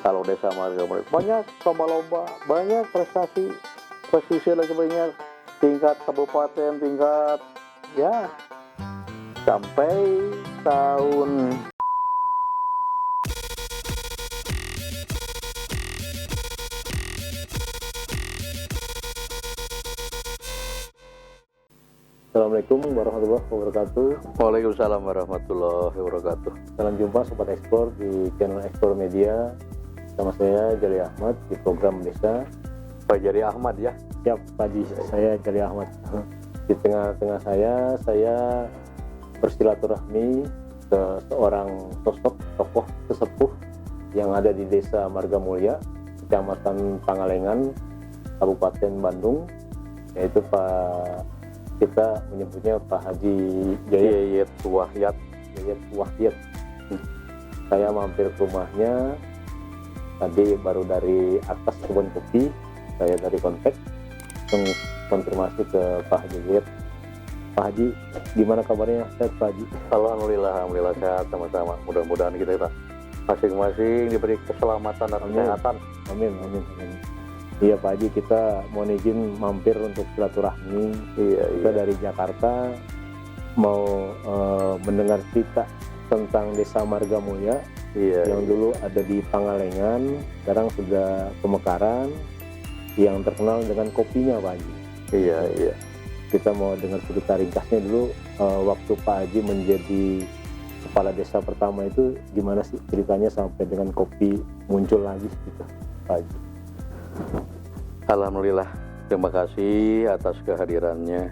Kalau desa Marga Mulia banyak lomba-lomba, banyak prestasi lagi banyak, tingkat kabupaten, tingkat ya sampai tahun. Assalamualaikum warahmatullahi wabarakatuh. Waalaikumsalam warahmatullahi wabarakatuh. Salam jumpa Sobat Ekspor di channel Ekspor Media. Sama saya Jali Ahmad di program Desa. Pak Jari Ahmad ya? Siap, Pak Haji, saya Jali Ahmad. Di tengah-tengah saya bersilaturahmi ke seorang sosok tokoh sesepuh yang ada di Desa Marga Mulia, Kecamatan Pangalengan, Kabupaten Bandung, yaitu kita menyebutnya Pak Haji Yayat Wahyat. Saya mampir ke rumahnya tadi baru dari atas kebun kopi. Saya dari kontak konfirmasi ke Pak Haji Yayat. Pak Haji, gimana kabarnya? Sehat Pak Haji? Alhamdulillah sehat sama-sama. Mudah-mudahan kita masing-masing diberi keselamatan dan kesehatan. Amin. Iya Pak Haji, kita mau izin mampir untuk silaturahmi. Kita dari Jakarta mau mendengar cerita tentang Desa Marga Mulia yang dulu ada di Pangalengan, sekarang sudah pemekaran, yang terkenal dengan kopinya Pak Haji. Iya. Kita mau dengar cerita ringkasnya dulu, waktu Pak Haji menjadi kepala desa pertama itu gimana sih ceritanya sampai dengan kopi muncul lagi gitu Pak Haji. Alhamdulillah, terima kasih atas kehadirannya.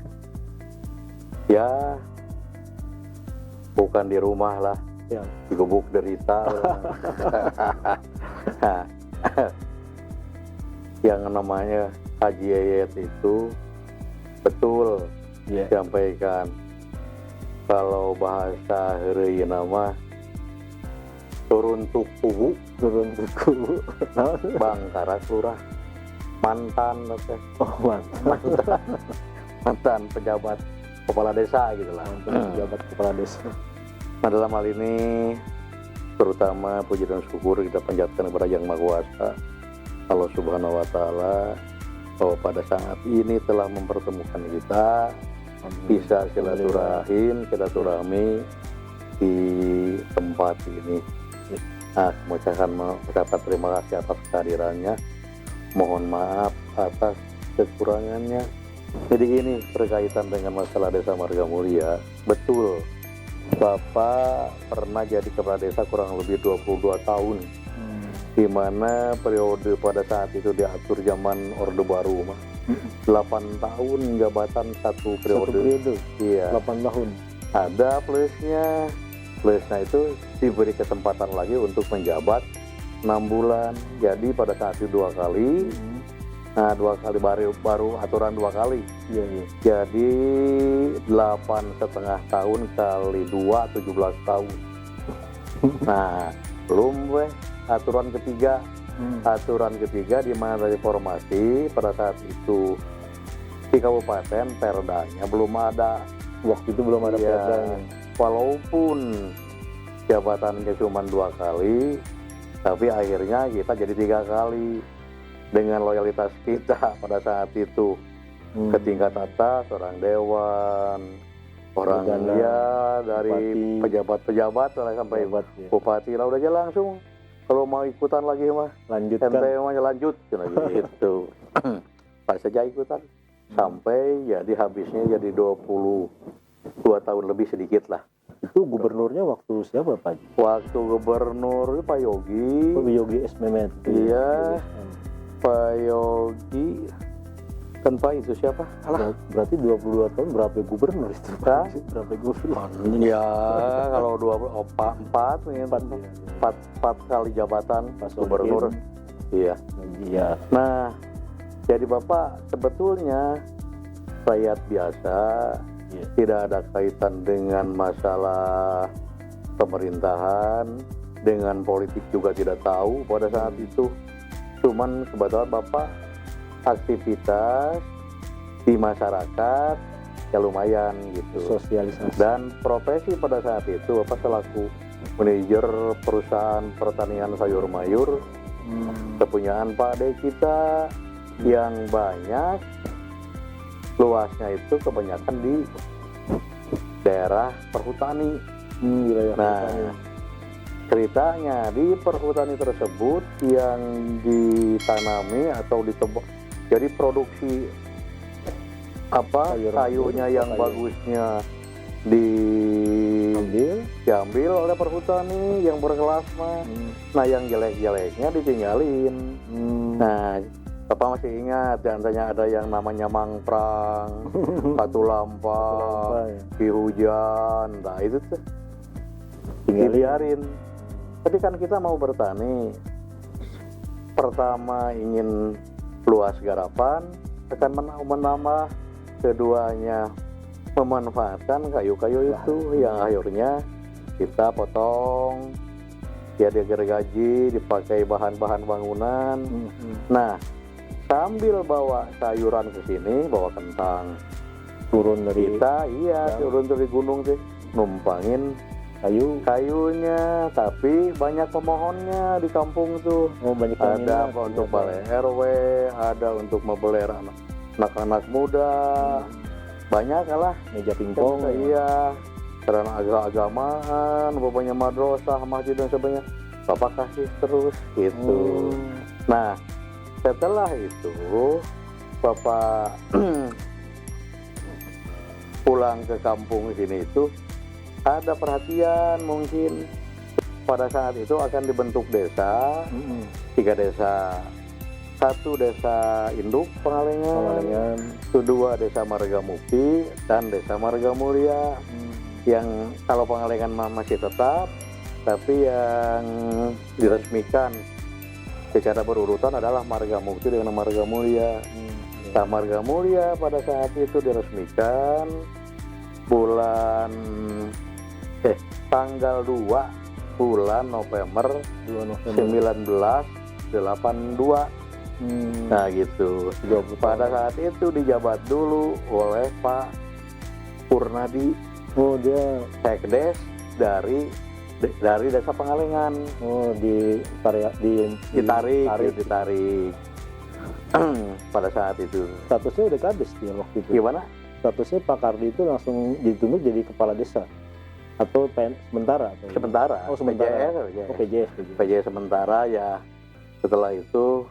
Ya, bukan di rumah lah, Ya. di gubuk derita lah. Yang namanya Haji Yayat itu betul disampaikan. Kalau bahasa hari nama turun tuku Bangkara Lurah mantan pejabat kepala desa gitulah. Pejabat kepala desa. Nah, dalam hal ini terutama puji dan syukur kita panjatkan kepada Yang Maha Kuasa Allah Subhanahu wa Ta'ala bahwa pada saat ini telah mempertemukan kita. Bisa silaturahmi di tempat ini. Nah, mengucapkan terima kasih atas kehadirannya. Mohon maaf atas kekurangannya. Jadi ini berkaitan dengan masalah Desa Marga Mulia. Betul, Bapak pernah jadi kepala desa kurang lebih 22 tahun. Di mana periode pada saat itu diatur zaman Orde Baru 8 tahun jabatan satu periode. Iya. 8 tahun. Ada plusnya itu diberi kesempatan lagi untuk menjabat 6 bulan. Jadi pada saat itu 2 kali. Nah, 2 kali baru aturan 2 kali. Iya. Jadi 8,5 tahun kali 2 17 tahun. Nah, belum aturan ketiga. Aturan ketiga di mana reformasi pada saat itu di kabupaten perdanya belum ada. Waktu itu belum ada perdanya. Walaupun jabatannya cuma 2 kali, tapi akhirnya kita jadi 3 kali dengan loyalitas kita pada saat itu ke tingkat atas, orang dewan, orang dari pejabat-pejabat sampai bupati lah udah aja langsung. Kalau mau ikutan lagi mah lanjut gitu. Pas saja ikutan sampai jadi habisnya jadi 22 tahun lebih sedikit lah. Itu gubernurnya waktu siapa Pak? Waktu gubernur Pak Yogi. Pak Yogi S. Mehmet. Iya. Pak Yogi. Kan Pak itu siapa? Alah. Berarti 22 tahun berapa gubernur itu? Berapa gubernur? Ya kalau 4 kali jabatan gubernur. Iya. Nah, jadi Bapak sebetulnya rakyat biasa, tidak ada kaitan dengan masalah pemerintahan, dengan politik juga tidak tahu pada saat itu. Cuman kebetulan Bapak aktivitas di masyarakat ya lumayan gitu, sosialisasi. Dan profesi pada saat itu Bapak selaku manajer perusahaan pertanian sayur mayur kepunyaan Pak De kita yang banyak luasnya itu kebanyakan di daerah perhutani. Wilayah Nah, perhutani. ceritanya di perhutani tersebut yang ditanami atau ditebak, jadi produksi apa Sayuran sayurnya dulu, yang sayur. bagusnya Ambil. diambil oleh perhutani yang berkelas mah. Nah, yang jelek-jeleknya ditinggalin. Nah, Bapak masih ingat diantaranya ada yang namanya mangprang, katulampa, Ya. di hujan, nah itu tuh Tinggalin. dibiarin. Tapi kan kita mau bertani, pertama ingin luas garapan, akan menambah, keduanya memanfaatkan kayu-kayu itu yang akhirnya kita potong, ya digergaji, dipakai bahan-bahan bangunan. Nah, sambil bawa sayuran ke sini, bawa kentang, Turun dari kita Ya. turun dari gunung sih, numpangin kayu. kayunya, tapi banyak pemohonnya di kampung tuh. Oh, banyak yang Ada minat, untuk ternyata. balai RW, ada untuk membeli anak-anak muda, banyak lah. Meja pingpong. Iya, karena agama-agamaan, bapaknya madrasah, masjid dan sebagainya. Bapak kasih terus gitu. Nah, setelah itu Bapak pulang ke kampung sini itu ada perhatian, mungkin pada saat itu akan dibentuk desa, 3 desa. 1 desa induk Pengalengan, kedua desa Marga Mukti, dan desa Marga Mulia. Yang kalau Pengalengan masih tetap, tapi yang diresmikan secara berurutan adalah Marga Mukti dengan Marga Mulia. Nah, Marga Mulia pada saat itu diresmikan bulan tanggal 2 bulan November 1982. Nah gitu. Pada saat itu dijabat dulu oleh Pak Purnadi. Oh, dia Sekdes dari desa Pengalengan. Ditarik. Pada saat itu Statusnya udah kades dia waktu itu. gimana? Statusnya Pak Kardi itu langsung ditunjuk jadi kepala desa atau sementara? Atau Sementara. Oh, sementara. PJS. Oh, PJS. PJS sementara ya. Setelah itu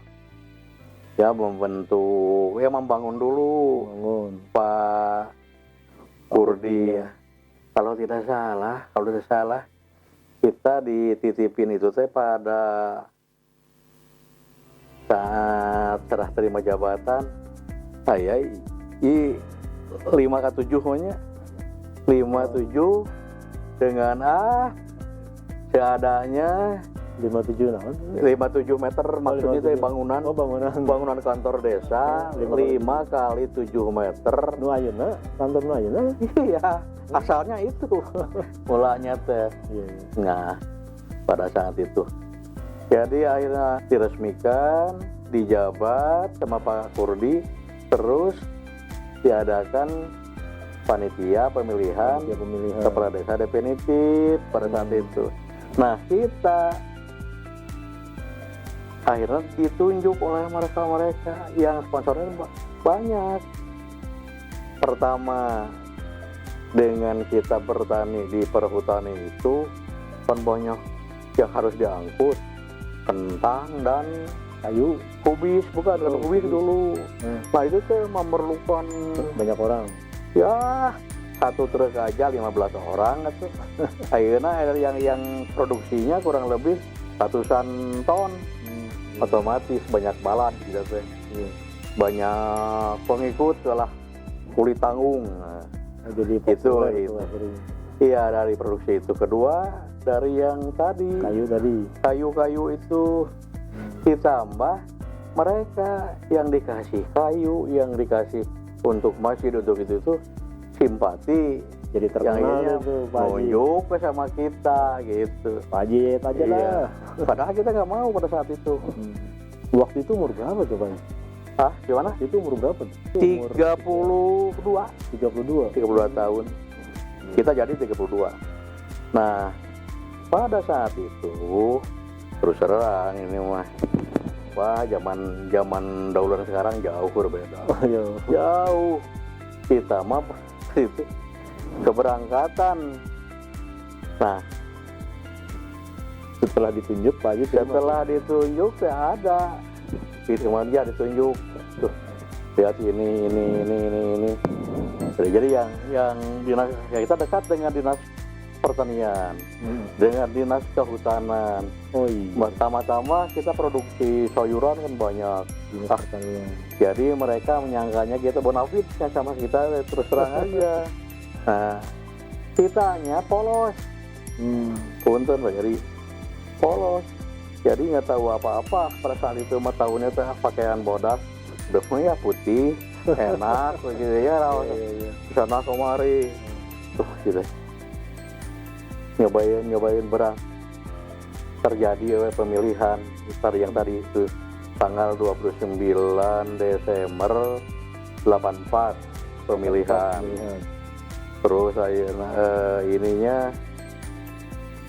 ya membangun dulu Bangun. Pak Kurdi. Kalau tidak salah kita dititipin itu saya pada saat serah terima jabatan saya 5K7 nya 57 dengan seadanya 57 nah. 57 meter maksudnya saya 57. bangunan Oh, bangunan kantor desa 5 kali 7 meter. Nu ayeuna, kantor nu ayeuna. Iya, asalnya itu mulanya teh. Iya. Nah, pada saat itu jadi akhirnya diresmikan, dijabat sama Pak Kurdi, terus diadakan panitia pemilihan kepala desa definitif pada saat itu. Nah, kita akhirnya ditunjuk oleh mereka yang sponsornya banyak. Pertama, dengan kita bertani di perhutani itu kan banyak yang harus diangkut, kentang dan Kayu. kubis, bukan kubis dulu. Nah, itu tuh memerlukan Banyak orang. ya 1 truk aja 15 orang gitu. Akhirnya ada yang produksinya kurang lebih ratusan ton. Otomatis banyak balad gitu teh. Banyak pengikut lah, kulit tanggung. Nah, Jadi itu. populer. Iya, dari produksi itu. Kedua, dari yang tadi Kayu tadi. kayu-kayu itu ditambah mereka yang dikasih kayu, yang dikasih untuk masjid, untuk itu tuh simpati, Jadi yang terkenal ini itu Pak Haji. nunjuk sama kita gitu. Pak Haji aja Iya. lah. Padahal kita nggak mau pada saat itu. Waktu itu umur berapa tuh Pak? Ah, gimana? Itu umur berapa? Umur 32 tahun. Kita jadi 32. Nah, pada saat itu terus terang ini mah wah zaman daulan sekarang jauh berbeda. Oh, iya. Jauh kita mah itu keberangkatan. Nah Setelah ditunjuk Pak Haji terima. setelah ditunjuk ya ada itu dia ditunjuk tuh lihat ini. Jadi yang dinas ya kita dekat dengan dinas pertanian, dengan dinas kehutanan. Oh iya. Pertama-tama kita produksi sayuran kan banyak. Dinas pertanian. Jadi mereka menyangkanya kita bonafit sama kita terus terang aja. Nah, kitanya polos. Punten Pak, jadi polos. Jadi nggak tahu apa-apa pada saat itu mah tahunnya teh pakaian bodas, ya putih, enak begitu ya. Iya. Sana kemari, tuh gitu. Nyobain berang. Terjadi pemilihan yang tadi itu tanggal 29 Desember 84 pemilihan. Terus saya ininya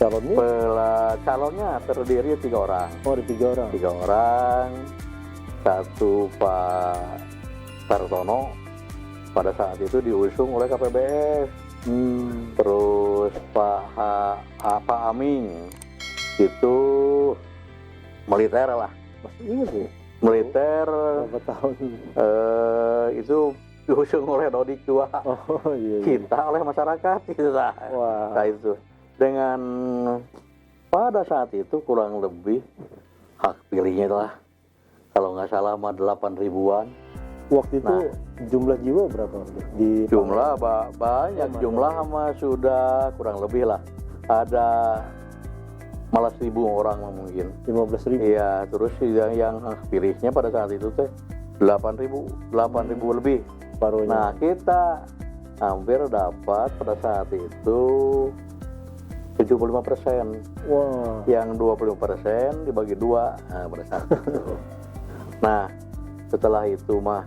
calonnya terdiri 3 orang. Oh, ada 3 orang. 3 orang, satu Pak Sartono pada saat itu diusung oleh KPBS. Terus Pak Aming itu militer lah. Masih ingat ya? Militer Berapa tahun? itu diusung oleh Dodik II. Oh iya. Kita oleh masyarakat gitu lah. Wah. Nah, itu dengan pada saat itu kurang lebih hak pilihnya lah kalau nggak salah mah 8 ribuan. Waktu itu jumlah jiwa berapa? Di Jumlah banyak, jumlah mah sudah kurang lebih lah ada malah 1.000 orang lah mungkin. 15.000. Iya, terus yang hak pilihnya pada saat itu teh 8.000 lebih. Paruhnya. Nah kita hampir dapat pada saat itu 75%. Wah. Yang 20% dibagi 2 pada saat itu. Nah setelah itu mah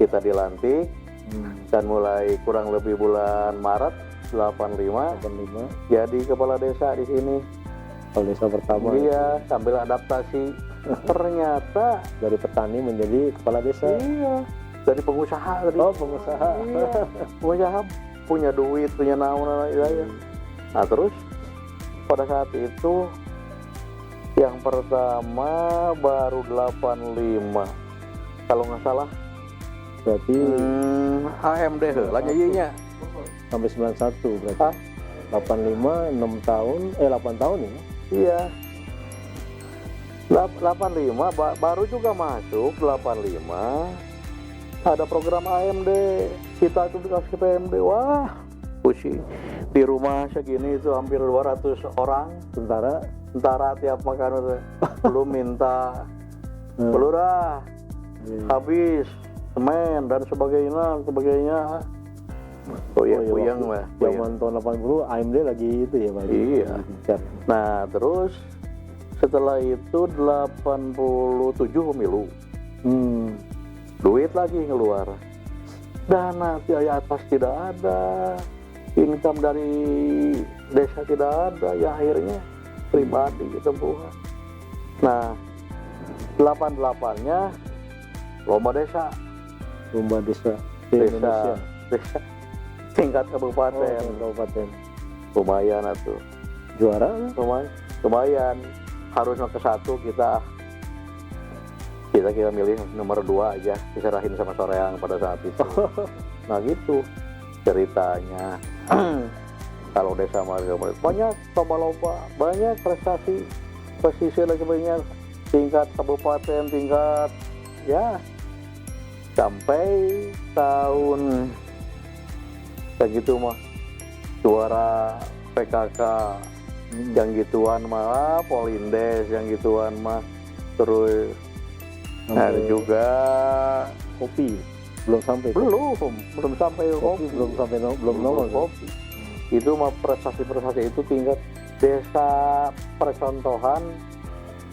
kita dilantik dan mulai kurang lebih bulan Maret 85 jadi kepala desa di sini. Kepala desa pertama. Iya, sambil adaptasi. Ternyata Dari petani menjadi kepala desa. iya, dari pengusaha tadi. Oh, pengusaha. Iya, pengusaha punya duit, punya naon ya. Nah terus pada saat itu yang pertama baru 85 kalau nggak salah. Berarti AMD lah nyanyinya sampai 91 berarti. Hah? 85 6 tahun 8 tahun ya. Iya 85 baru juga masuk 85 ada program AMD kita itu dikasih PMD. Wah pusing di rumah segini itu hampir 200 orang tentara tiap makan itu belum minta pelurah habis semen dan sebagainya. Oh iya, puyeng lah. Zaman tahun 80 AMD lagi itu ya Pak. Iya. Nah terus setelah itu 87 pemilu. Duit lagi keluar. Dana dari atas tidak ada. Income dari desa tidak ada. Ya akhirnya pribadi ketempuhan. Nah 88-nya lomba desa. Desa tingkat kabupaten. Lumayan atuh. Juara lumayan. Harusnya ke 1 kita milih nomor 2 aja, diserahin sama Soreang pada saat itu. Nah gitu ceritanya. Kalau desa Marga banyak lomba-lomba, banyak prestasi dan sebagainya, tingkat kabupaten, tingkat ya sampai tahun segitu mah juara PKK yang gituan mah, Polindes yang gituan mah, terus ada juga kopi belum sampai kopi belum nomor kopi. Itu mah prestasi itu tingkat desa percontohan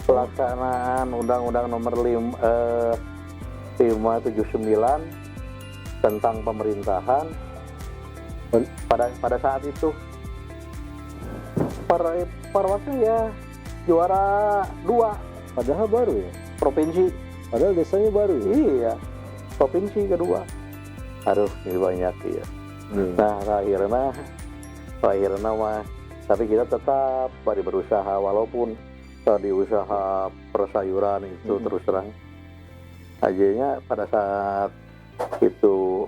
pelaksanaan Undang-Undang Nomor 579 tentang pemerintahan. Pada saat itu para waktu ya juara 2 Padahal baru ya. provinsi. Padahal desanya baru ya. Iya, provinsi kedua. Aduh, ini banyak ya. Nah, akhirnya mah, tapi kita tetap berusaha walaupun tadi usaha persayuran itu terus terang. Akhirnya pada saat itu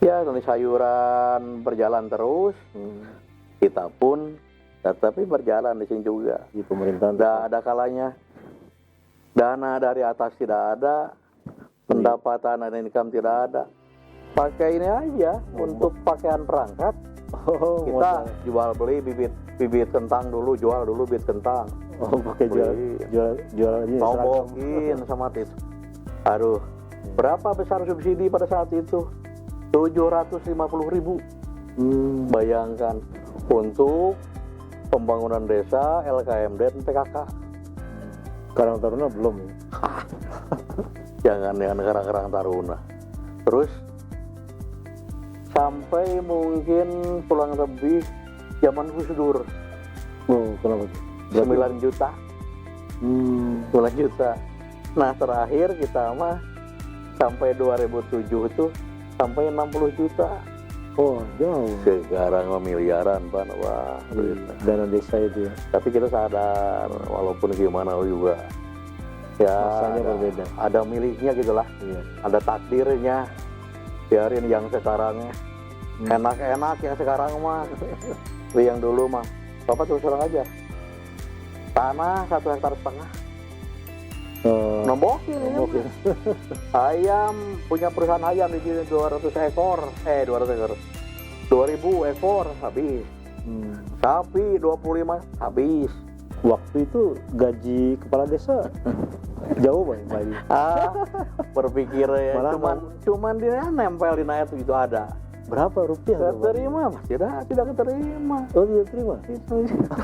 ya nanti sayuran berjalan terus, kita pun tetapi berjalan di sini juga. Di pemerintahan. Tidak ada kalanya dana dari atas tidak ada, pendapatan dan income tidak ada. Pakai ini aja untuk pakaian perangkat. Kita jual beli bibit kentang dulu, jual dulu bibit kentang. Pakai jual ini. Nombokin sama itu. Aduh, berapa besar subsidi pada saat itu? 750.000. Bayangkan untuk pembangunan desa, LKMD dan PKK. Karang Taruna belum ya? Jangan Karang Taruna. Terus sampai mungkin pulang lebih zaman Gus Dur. Kenapa? 9 juta. 9 juta. Nah terakhir kita mah sampai 2007 itu sampai 60 juta. Oh jauh. Sekarang miliaran Pak. Wah, dana desa itu ya. tapi kita sadar walaupun gimana juga ya Masanya berbeda. ada miliknya gitulah. Iya. Ada takdirnya. Biarin yang sekarang enak-enak yang sekarang mah. Tapi yang dulu mah Bapak terus terang aja, tanah 1,5 hektar. Nombokin ini mah. Ayam, punya perusahaan ayam di sini 200 ekor 2000 ekor habis. Sapi 25 habis. Waktu itu gaji kepala desa jauh Pak. Berpikir ya, Malah cuman dia nempel di naik itu ada. Berapa rupiah? Gak terima mas, tidak keterima. Oh tidak terima?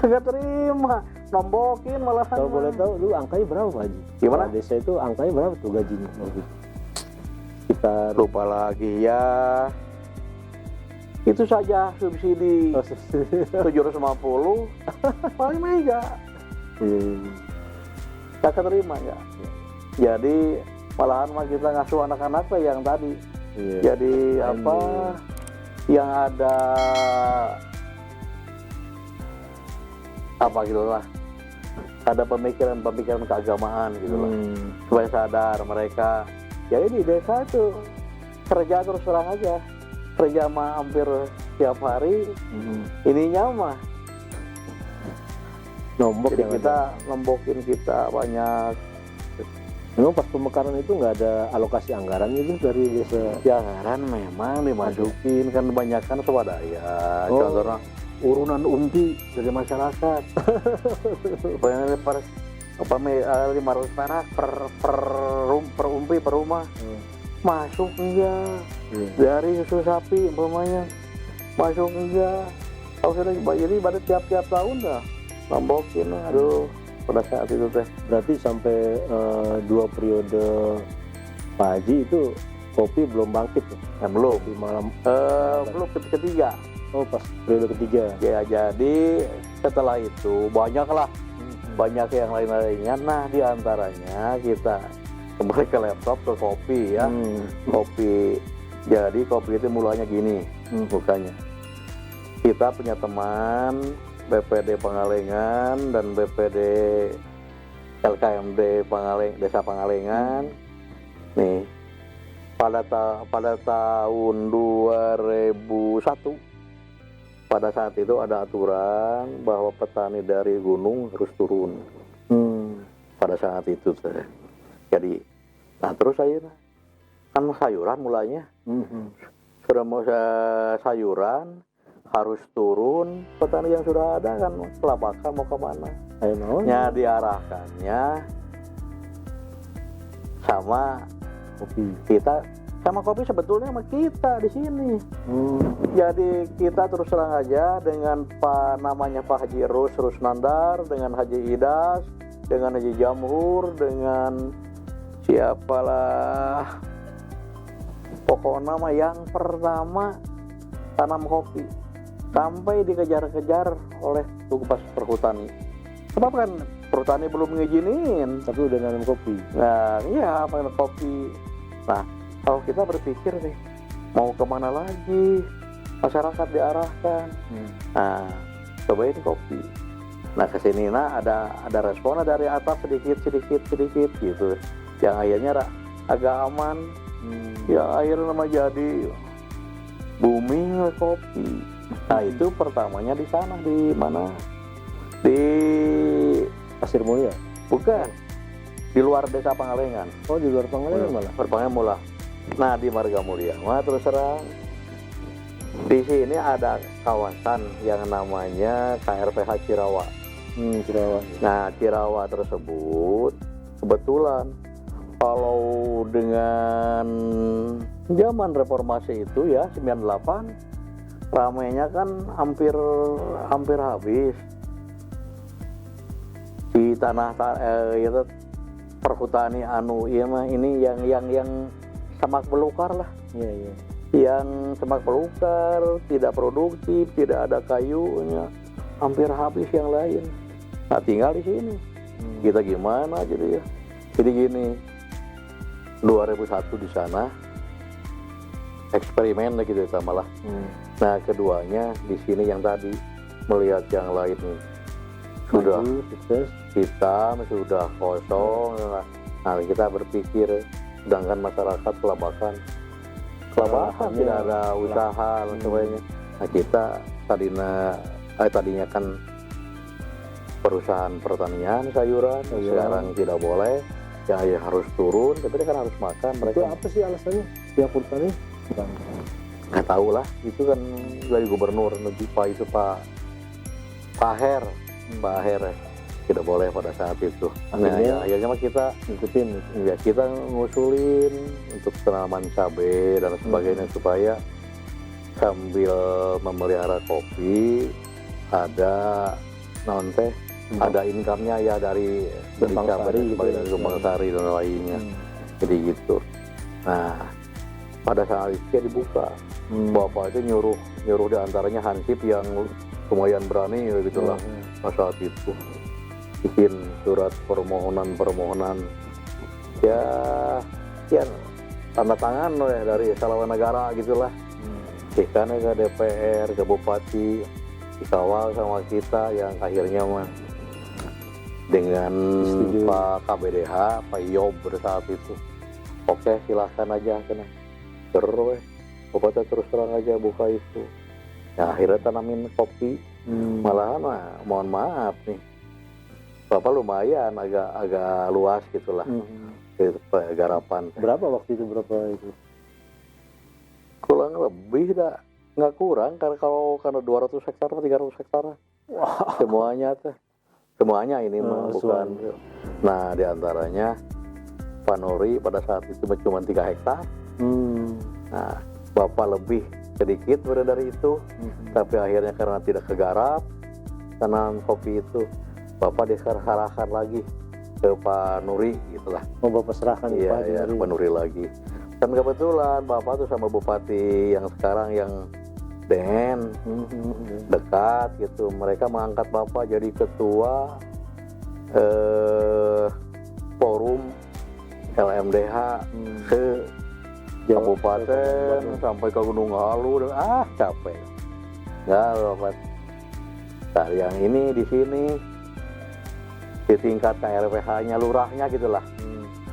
Gak terima, nombokin malahan. Kalau boleh tahu dulu angkanya berapa Pak Haji? Gimana? Kepala desa itu angkanya berapa tuh gajinya waktu itu? Kita Lupa lagi ya. Itu saja subsidi 750 paling mega. Gak keterima ya. Jadi malahan mah kita ngasuh anak-anak yang tadi. Jadi apa yang ada apa gitulah, ada pemikiran keagamaan gitulah, supaya sadar mereka. Jadi di desa itu kerja terus terang aja, kerja mah hampir tiap hari. Ininya mah nombok. jadi kita nombokin kita banyak. Memang pas pemekaran itu nggak ada alokasi anggaran itu dari desa? Ya anggaran memang dimasukin, kan kebanyakan swadaya. Contohnya urunan umpi dari masyarakat. Banyak per 500 perak per umpi per rumah. Masuk enggak? Dari susu sapi umpamanya masuk enggak? Kalau sudah jadi pada tiap tahun dah nombokin. Aduh, pada saat itu teh. Berarti sampai 2 periode Pak Haji itu kopi belum bangkit ya? Belum. Di malam Belum ketiga. Oh pas periode ketiga. Ya jadi setelah itu banyak yang lain-lainnya. Nah diantaranya kita kembali ke laptop, ke kopi ya. Kopi. Jadi kopi itu mulanya gini bukannya. Kita punya teman BPD Pangalengan dan BPD LKMD Desa Pangalengan. Nih pada tahun 2001 pada saat itu ada aturan bahwa petani dari gunung harus turun. Pada saat itu jadi nah terus kan sayuran mulanya sudah mau sayuran harus turun. Petani yang sudah ada kan kelabakan mau kemana? Ya diarahkannya sama kopi. Kita sama kopi sebetulnya sama kita di sini. Jadi kita terus terang aja dengan namanya Pak Haji Rusnandar, dengan Haji Idas, dengan Haji Jamhur, dengan siapalah pokoknya nama yang pertama tanam kopi. sampai dikejar-kejar oleh tugas perhutani. Sebab kan perhutani belum ngizinin. Tapi udah nanam kopi. Nah, iya, makan kopi. Nah, kalau kita berpikir nih, mau kemana lagi? Masyarakat diarahkan. Nah, cobain kopi. Nah, kesini ada responnya dari atas sedikit gitu. Yang akhirnya agak aman. Yang akhirnya nama jadi booming kopi. Nah, itu pertamanya di sana, di mana? Di Pasir Mulia. bukan di luar desa Pangalengan. Oh, di luar Pangalengan malah. Perpanjangan mula. Nah, di Marga Mulia. Nah, terus terang di sini ada kawasan yang namanya KRPH Cirawa. Cirawa. Nah, Cirawa tersebut kebetulan kalau dengan zaman reformasi itu ya 98 ramainya kan hampir habis di tanah itu perhutani iya mah ini yang semak belukar lah. Iya. Yang semak belukar, tidak produktif, tidak ada kayunya, hampir habis yang lain. Nah, tinggal di sini. Kita gimana gitu ya. Jadi gini, 2001 di sana eksperimen lah gitu malah. Nah, keduanya di sini yang tadi melihat yang lain sudah sukses, hitam, sudah kosong. Nah, kita berpikir sedangkan masyarakat kelabakan tidak ada usaha dan sebagainya. Nah, kita tadinya kan perusahaan pertanian sayuran, sekarang tidak boleh, ya harus turun, tapi dia kan harus makan. Mereka itu apa sih alasannya? Pihak pertani? nggak tahu lah, itu kan dari gubernur Pak Her tidak boleh pada saat itu. Nah, akhirnya mah kita ngikutin, ya kita ngusulin untuk tanaman cabai dan sebagainya supaya sambil memelihara kopi ada ada income-nya ya dari cabai dan Kembang Sari dan lainnya. Jadi gitu. Nah, pada saat itu dia dibuka. Bapak itu nyuruh diantaranya Hansip yang lumayan berani gitulah pada saat itu. Bikin surat permohonan ya tanda tangan ya dari Salawan Negara gitulah. Ikannya ke DPR, ke Bupati, dikawal sama kita yang akhirnya mah dengan Pak KBDH, Pak Yob pada saat itu. Oke, silahkan aja kena. Terus Bupati terus terang aja buka itu. Nah, akhirnya tanamin kopi. Malahan mohon maaf nih, Bapak lumayan agak luas gitulah. Garapan. Berapa waktu itu? Kurang lebih nggak kurang karena 200 hektar atau 300 hektar. Wow. Semuanya ini mah bukan. Nah, diantaranya Pak Nuri pada saat itu cuma 3 hektar. Nah, Bapak lebih sedikit dari itu, tapi akhirnya karena tidak kegarap tanam kopi itu, Bapak diserahkan lagi ke Pak Nuri gitulah. Bapak serahkan ke Pak Nuri lagi. Dan kebetulan Bapak tuh sama Bupati yang sekarang yang Den dekat gitu. Mereka mengangkat Bapak jadi ketua forum LMDH ke Kabupaten sampai ke Gunung Halu. Capek. Nggak Bapak. Nah, yang ini di sini di tingkat KRPH-nya lurahnya gitulah.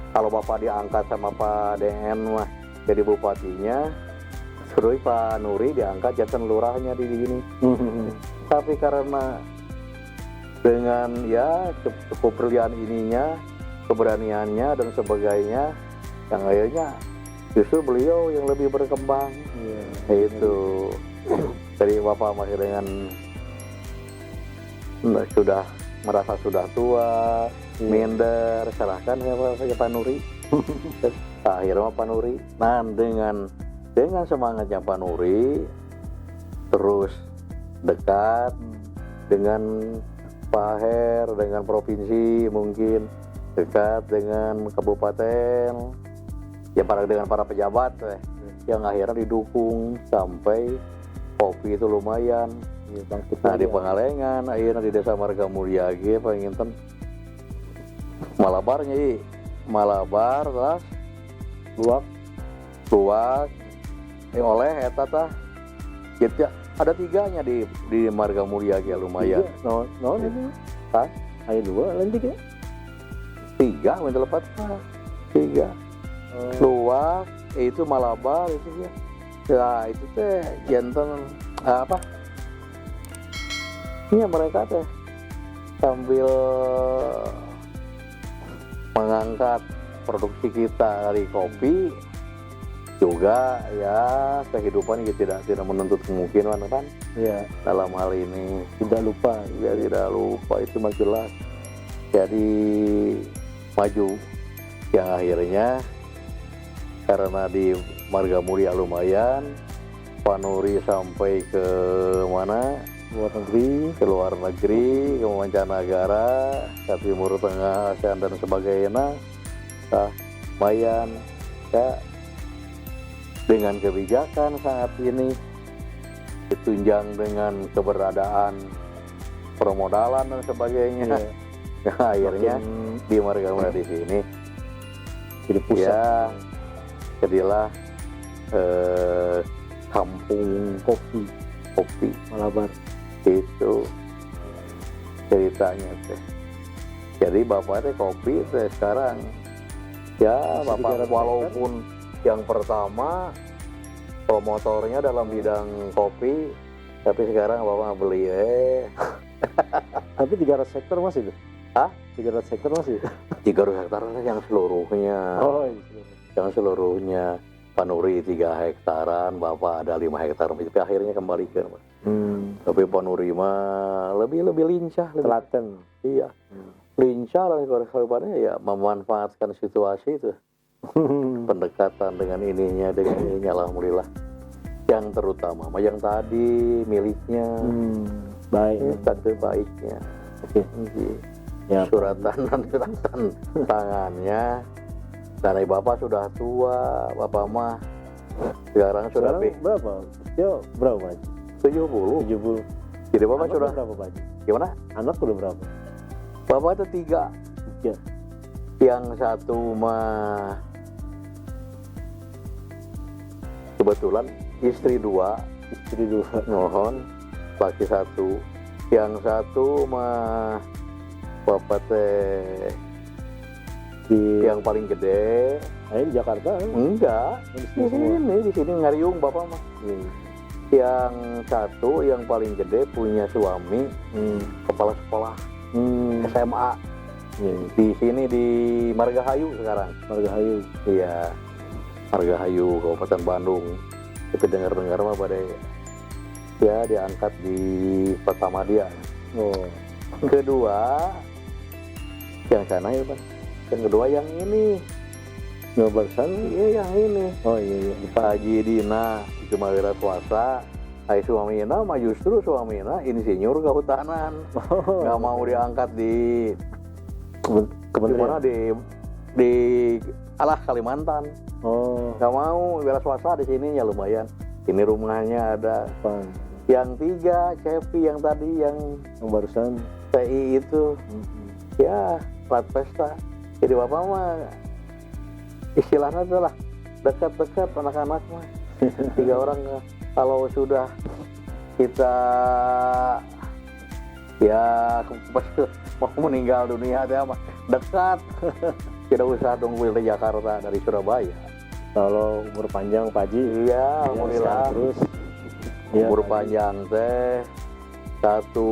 Kalau Bapak diangkat sama Pak DN mah jadi bupatinya, terus Pak Nuri diangkat jadi lurahnya di sini. Tapi karena dengan ya keberlian ininya, keberaniannya dan sebagainya, yang akhirnya justru beliau yang lebih berkembang. Itu dari Bapak masih dengan sudah merasa sudah tua, minder, serahkan ya Pak Nuri. Akhirnya Pak Nuri. Nah, dengan semangatnya Pak Nuri, terus dekat dengan Pak Her, dengan provinsi mungkin, dekat dengan kabupaten, ya dengan para pejabat yang akhirnya didukung sampai kopi itu lumayan. Iya, bangkit Nah lagi di ya. Pangalengan, ayeuna di Desa Marga Mulia ge panginten Malabarnya Malabar terus luak luak oleh eta tah gitu ya. Ada 3-nya di Marga Mulia ge lumayan. no itu Hah? ayo 2 lain 3 3 minta lepat mah 3 luak itu Malabar itu ya. Ya itu teh jantan apa? Ini mereka teh sambil mengangkat produksi kita dari kopi juga ya kehidupan kita tidak menuntut kemungkinan kan ya, dalam hal ini tidak lupa ya tidak lupa itu mah jelas jadi maju yang akhirnya karena di Marga Mulia lumayan Panuri sampai ke mana ke luar negeri ke mancanegara ke Timur Tengah ASEAN dan sebagainya nah, lumayan ya dengan kebijakan saat ini ditunjang dengan keberadaan permodalan dan sebagainya ya. nah, akhirnya Makin di Marga Mulia di sini jadi pusat ya jadilah kampung kopi kopi Malabar. itu ceritanya teh. Jadi bapak teh kopi teh sekarang ya Masih bapak 300 walaupun yang pertama promotornya dalam bidang kopi tapi sekarang bapak beli Tapi 300 hektar masih tuh? Hah? 300 hektar masih? 300 hektar yang seluruhnya Oh iya. yang seluruhnya Panuri 3 hektaran bapak ada 5 hektar tapi akhirnya kembalikan tapi Panuri mah lebih lincah lebih Telaten. iya lincah lah kalau ya memanfaatkan situasi itu pendekatan dengan ininya alhamdulillah yang terutama yang tadi miliknya Baik. tante baiknya Oke. Ya, suratan tangannya dari bapak sudah tua bapak mah sekarang sudah sekarang berapa? Yo, berapa Pak? 70 70. jadi bapak Anak sudah berapa Pak? gimana Anak udah berapa? bapak ada 3 Ya. yang satu mah kebetulan istri 2 Istri 2. mohon laki 1 yang satu mah bapak teh Di yang paling gede di Jakarta kan? enggak Di di sini semua. sini di sini Ngariung bapak mah Iya. yang satu yang paling gede punya suami kepala sekolah SMA Iya. di sini di Margahayu sekarang Margahayu. iya Margahayu Kabupaten Bandung tapi dengar-dengar mah pada ya diangkat di Pertamadia Oh. kedua yang sana ya Pak yang kedua yang ini Nggak barusan? iya yang ini Oh iya. Pak Haji Dina itu mawira swasta Hai suamina mah justru suamina insinyur kehutanan Oh. nggak mau diangkat di Kementerian. mana di Kalimantan Oh. nggak mau bela swasta di sini ya lumayan ini rumahnya ada Pan. yang 3 Cepi yang tadi yang Yang barusan. TI itu ya plat pesta jadi bapak mah istilahnya adalah dekat-dekat anak-anak mah 3 orang kalau sudah kita ya mau meninggal dunia dia mah dekat tidak usah tunggu di Jakarta dari Surabaya Kalau umur panjang Pak Haji. iya Ya, alhamdulillah sehat terus. Ya, umur Pak Haji. panjang teh satu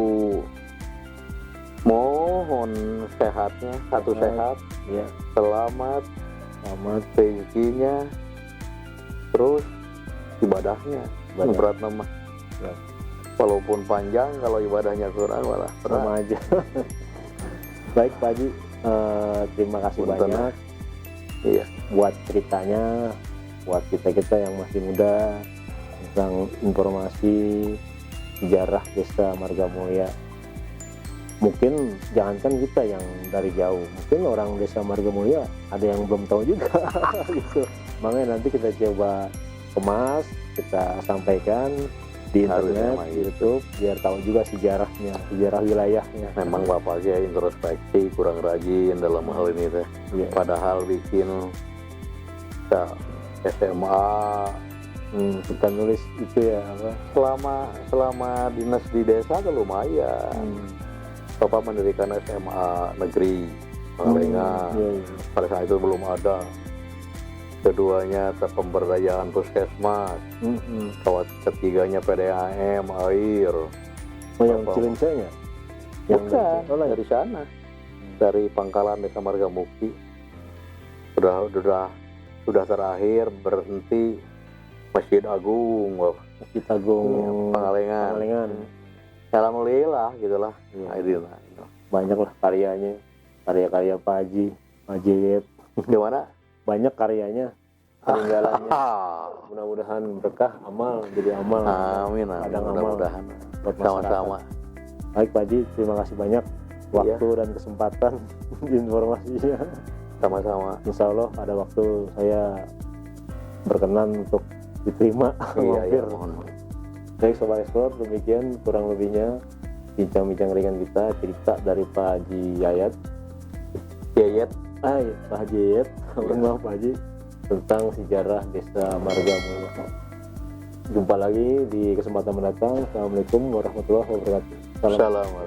mohon sehatnya satu sehat Ya. selamat Selamat. rezekinya terus ibadahnya Ibadah. berat nama Ya. walaupun panjang kalau ibadahnya kurang malah berat Sama aja. Baik Pak Haji. Terima kasih Punten. banyak iya buat ceritanya, buat kita yang masih muda tentang informasi sejarah Desa Marga Mulia. Mungkin jangankan kita yang dari jauh, mungkin orang Desa Marga Mulia ada yang belum tahu juga gitu. Makanya nanti kita coba kemas, kita sampaikan di Harus internet, sama di itu. YouTube, biar tahu juga sejarahnya, sejarah wilayahnya. Memang bapaknya introspeksi, kurang rajin dalam hal ini teh. Iya. Padahal bikin ya, SMA Kita nulis itu ya apa? selama dinas di desa tuh lumayan. Bapak mendirikan SMA negeri Pangalengan. Iya, iya. Pada saat itu belum ada. Keduanya pemberdayaan puskesmas. Ketiganya PDAM air. Oh, yang Bapak. Cilencanya? Bukan, Oh, dari sana. Dari Pangkalan Desa Margamuki. Sudah terakhir berhenti Masjid Agung Masjid Agung Pangalengan. Pangalengan. Alhamdulillah gitulah. Iya. Nah, Banyak lah karyanya, karya-karya Pak Haji Yayat. gimana? Banyak karyanya, peninggalannya. Mudah-mudahan berkah, amal jadi amal. Amin, Kadang amal mudah-mudahan. buat masyarakat. Sama-sama. Baik Pak Haji, terima kasih banyak waktu dan kesempatan informasinya. Sama-sama. Insya Allah ada waktu saya berkenan untuk diterima Iya, mampir. mohon. Baik Sobat Explore, demikian kurang lebihnya bincang-bincang ringan kita, cerita dari Pak Haji Yayat. Yayat. Iya, Pak Haji Yayat, mohon maaf Pak Haji, tentang sejarah Desa Margamula. Jumpa lagi di kesempatan mendatang. Assalamualaikum warahmatullahi wabarakatuh. Salam. Assalamualaikum.